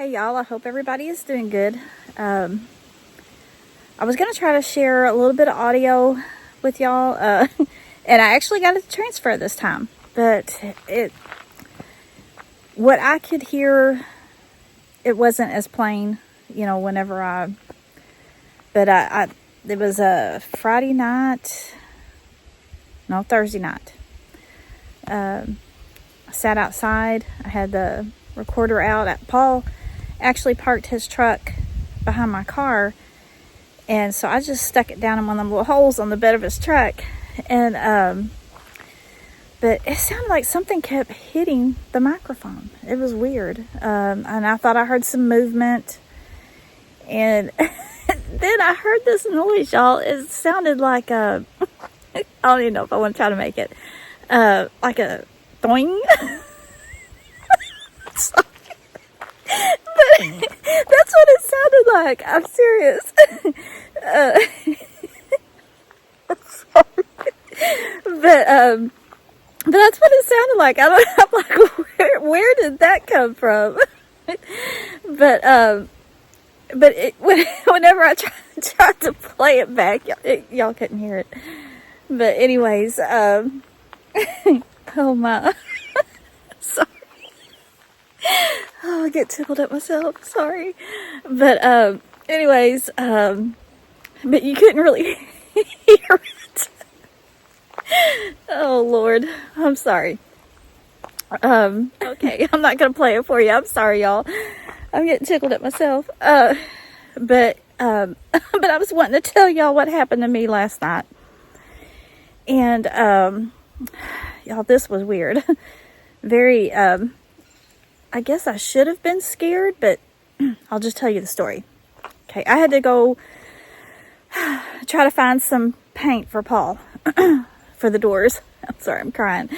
Hey y'all, I hope everybody is doing good. I was going to try to share a little bit of audio with y'all, and I actually got it to transfer this time, but what I could hear, it wasn't as plain, whenever it was a Thursday night. I sat outside, I had the recorder out. Paul actually parked his truck behind my car, and so I just stuck it down in one of them little holes on the bed of his truck, and but it sounded like something kept hitting the microphone. It was weird, and I thought I heard some movement, and then I heard this noise, y'all. It sounded like I don't even know if I want to try to make it like a doing. But that's what it sounded like. I'm serious. But that's what it sounded like. I'm like, where did that come from? But whenever I tried to play it back, y'all couldn't hear it. But anyways, oh my, sorry. Oh, I get tickled at myself. Sorry. But anyways, but you couldn't really hear it. Oh Lord, I'm sorry. Okay, I'm not gonna play it for you. I'm sorry, y'all. I'm getting tickled at myself. But I was wanting to tell y'all what happened to me last night. And y'all, this was weird. Very I guess I should have been scared, but I'll just tell you the story. Okay, I had to go try to find some paint for Paul for the doors. I'm sorry, I'm crying.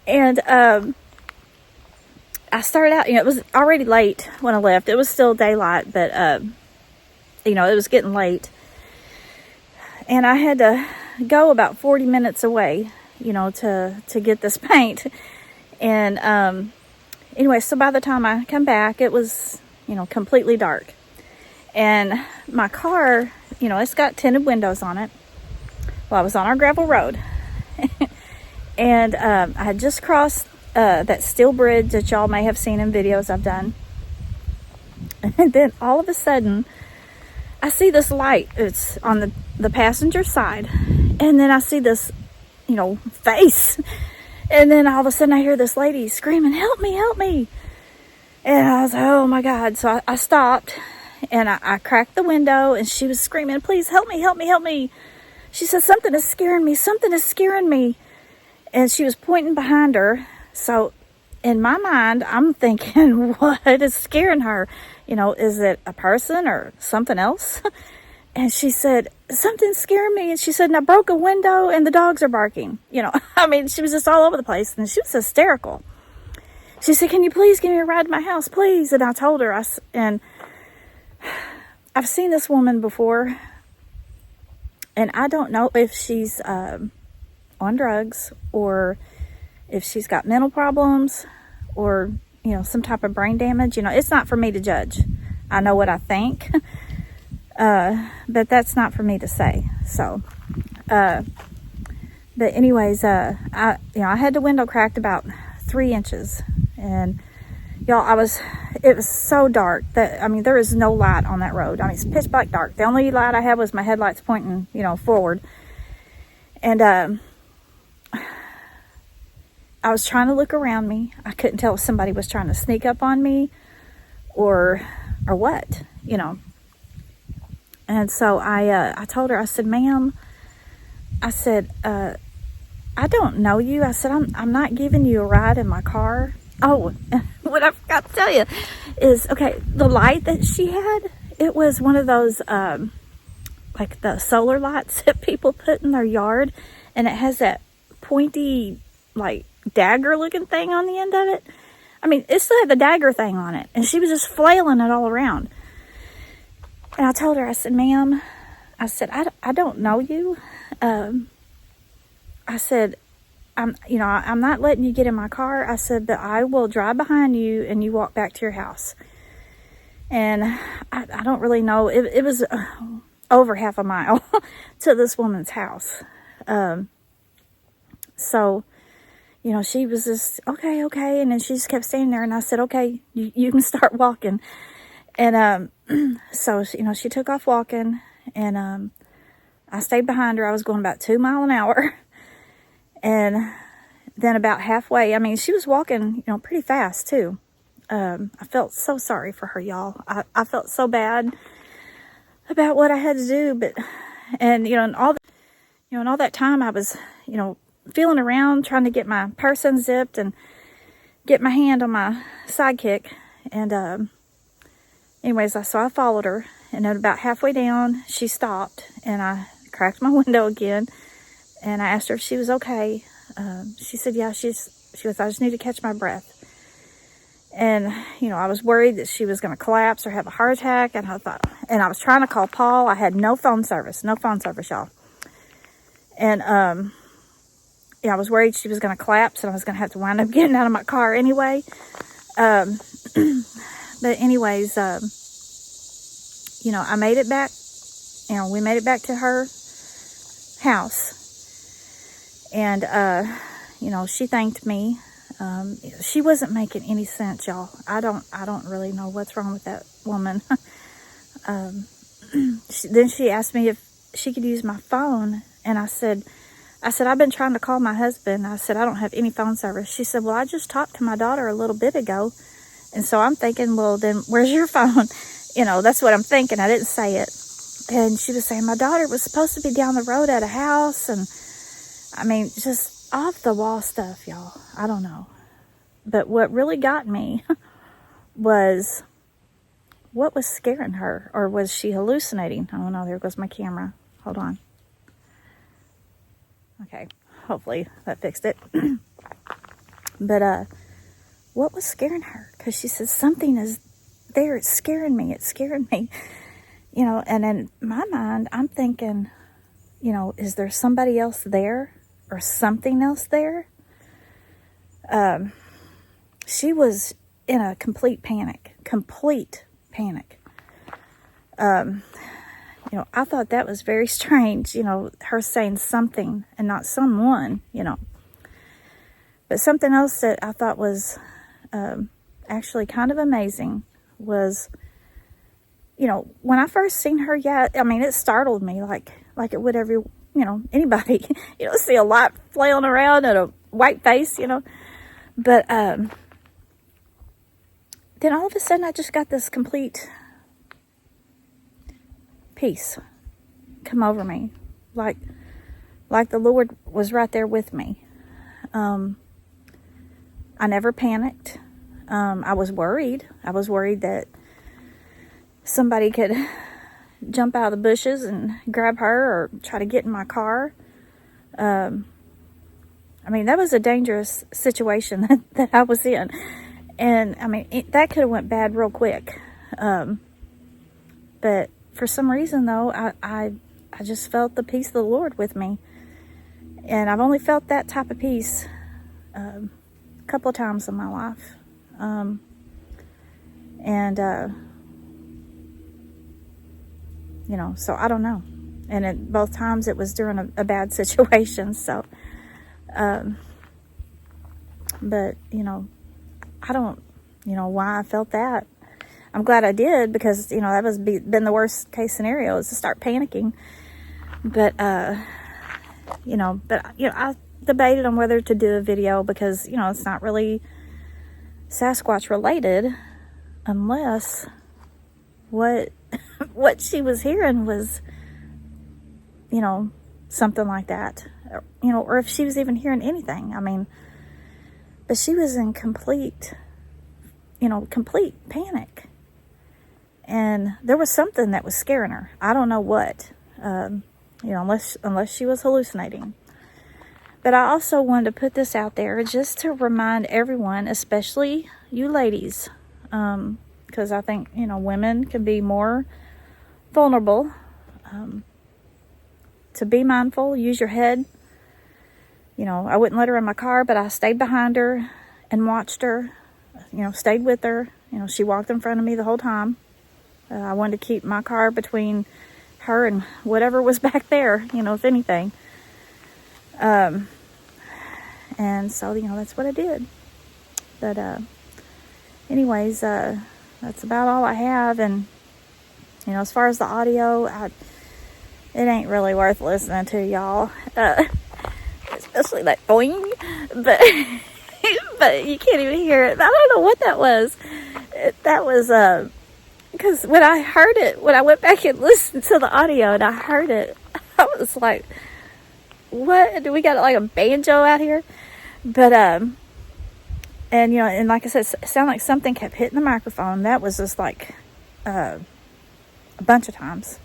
And I started out, it was already late when I left. It was still daylight, but it was getting late. And I had to go about 40 minutes away, to get this paint. And anyway, so by the time I come back, it was, completely dark. And my car, it's got tinted windows on it. Well, I was on our gravel road. And I had just crossed that steel bridge that y'all may have seen in videos I've done. And then all of a sudden, I see this light. It's on the passenger side. And then I see this, face. And then all of a sudden I hear this lady screaming, "Help me, help me." And I was like, oh my God. So I stopped and I cracked the window, and she was screaming, "Please help me, help me, help me." She said, "Something is scaring me. Something is scaring me." And she was pointing behind her. So in my mind, I'm thinking, what is scaring her? Is it a person or something else? And she said, "Something's scaring me." And she said, "And I broke a window and the dogs are barking." She was just all over the place, and she was hysterical. She said, "Can you please give me a ride to my house, please?" And I told her, and I've seen this woman before, and I don't know if she's on drugs or if she's got mental problems or, some type of brain damage. It's not for me to judge. I know what I think. But that's not for me to say. So, but anyways, I had the window cracked about 3 inches, and y'all, it was so dark that, there is no light on that road. It's pitch black dark. The only light I had was my headlights pointing, forward. And, I was trying to look around me. I couldn't tell if somebody was trying to sneak up on me or what, And so I told her, I said, "Ma'am," I said, "I don't know you." I said, I'm not giving you a ride in my car." Oh, what I forgot to tell you is, okay, the light that she had, it was one of those, like the solar lights that people put in their yard. And it has that pointy, like, dagger looking thing on the end of it. It still had the dagger thing on it. And she was just flailing it all around. And I told her, I said, "Ma'am," I said, I don't know you. I said, I'm not letting you get in my car. I said, "But I will drive behind you and you walk back to your house." And I don't really know. It was over half a mile to this woman's house. So, you know, she was just, okay, okay. And then she just kept standing there. And I said, okay, you can start walking. And so, you know, she took off walking. And I stayed behind her. I was going about 2 miles an hour. And then about halfway, I mean, she was walking, you know, pretty fast too. I felt so sorry for her, y'all. I felt so bad about what I had to do, and you know, and all that time I was, you know, feeling around, trying to get my purse unzipped and get my hand on my sidekick. And anyways, so I followed her, and then about halfway down, she stopped, and I cracked my window again, and I asked her if she was okay. She said, yeah, she was, I just need to catch my breath. And, you know, I was worried that she was going to collapse or have a heart attack. And I was trying to call Paul. I had no phone service, y'all. And, yeah, I was worried she was going to collapse and I was going to have to wind up getting out of my car anyway. But anyways, you know, I made it back. You know, we made it back to her house. And, you know, she thanked me. She wasn't making any sense, y'all. I don't really know what's wrong with that woman. Then she asked me if she could use my phone, and I said, I've been trying to call my husband. I said, I don't have any phone service. She said, well, I just talked to my daughter a little bit ago. And so I'm thinking, well, then where's your phone? You know, that's what I'm thinking. I didn't say it. And she was saying, my daughter was supposed to be down the road at a house. And I mean, just off the wall stuff, y'all. I don't know. But what really got me was, what was scaring her? Or was she hallucinating? Oh no, there goes my camera. Hold on. Okay, hopefully that fixed it. But what was scaring her? Because she said, something is there. It's scaring me. It's scaring me. You know, and in my mind, I'm thinking, you know, is there somebody else there? Or something else there? She was in a complete panic. You know, I thought that was very strange, you know, her saying something and not someone, you know. But something else that I thought was actually kind of amazing was, you know, when I first seen her, yeah, I mean, it startled me like it would every, you know, anybody, you know, see a light flailing around and a white face, you know. But then all of a sudden I just got this complete peace come over me. Like the Lord was right there with me. I never panicked. I was worried. I was worried that somebody could jump out of the bushes and grab her or try to get in my car. I mean, that was a dangerous situation that I was in. And, I mean, that could have went bad real quick. But for some reason, though, I just felt the peace of the Lord with me. And I've only felt that type of peace a couple of times in my life. You know, so I don't know. And both times it was during a bad situation. So, but, you know, I don't, you know, why I felt that. I'm glad I did, because, you know, that was been the worst case scenario, is to start panicking. But, you know, I debated on whether to do a video because, you know, it's not really Sasquatch related unless what she was hearing was, you know, something like that, you know, or if she was even hearing anything. I mean, but she was in complete panic, and there was something that was scaring her. I don't know what, you know, unless she was hallucinating. But I also wanted to put this out there just to remind everyone, especially you ladies, because I think, you know, women can be more vulnerable, to be mindful, use your head. You know, I wouldn't let her in my car, but I stayed behind her and watched her, you know, stayed with her. You know, she walked in front of me the whole time. I wanted to keep my car between her and whatever was back there, you know, if anything. And so, you know, that's what I did. But anyways, that's about all I have. And, you know, as far as the audio, it ain't really worth listening to, y'all. Especially that boing. But but you can't even hear it. I don't know what that was. That was because when I heard it, when I went back and listened to the audio and I heard it, I was like, what? Do we got like a banjo out here? But and you know, and like I said, it sounded like something kept hitting the microphone. That was just like a bunch of times.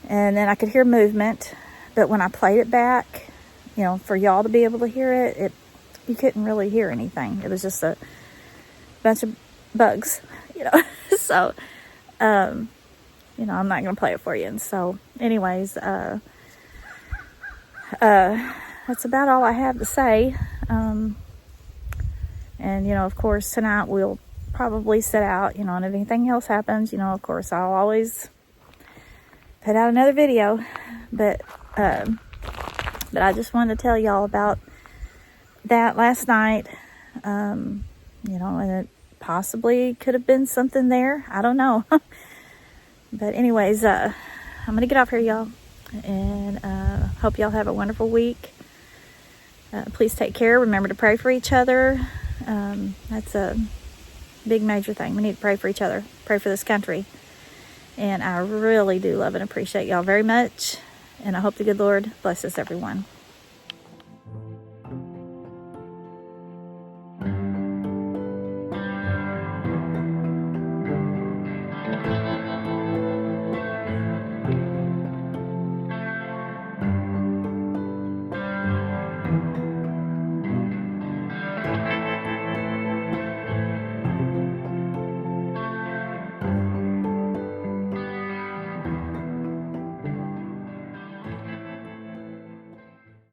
And then I could hear movement, but when I played it back, you know, for y'all to be able to hear it, you couldn't really hear anything. It was just a bunch of bugs, you know. So, you know, I'm not going to play it for you. And so, anyways, that's about all I have to say. And, you know, of course, tonight we'll probably sit out, you know, and if anything else happens, you know, of course, I'll always put out another video. But I just wanted to tell y'all about that last night. You know, and it possibly could have been something there. I don't know. But anyways, I'm going to get off here, y'all. And hope y'all have a wonderful week. Please take care. Remember to pray for each other. That's a big major thing. We need to pray for each other. Pray for this country. And I really do love and appreciate y'all very much. And I hope the good Lord blesses everyone.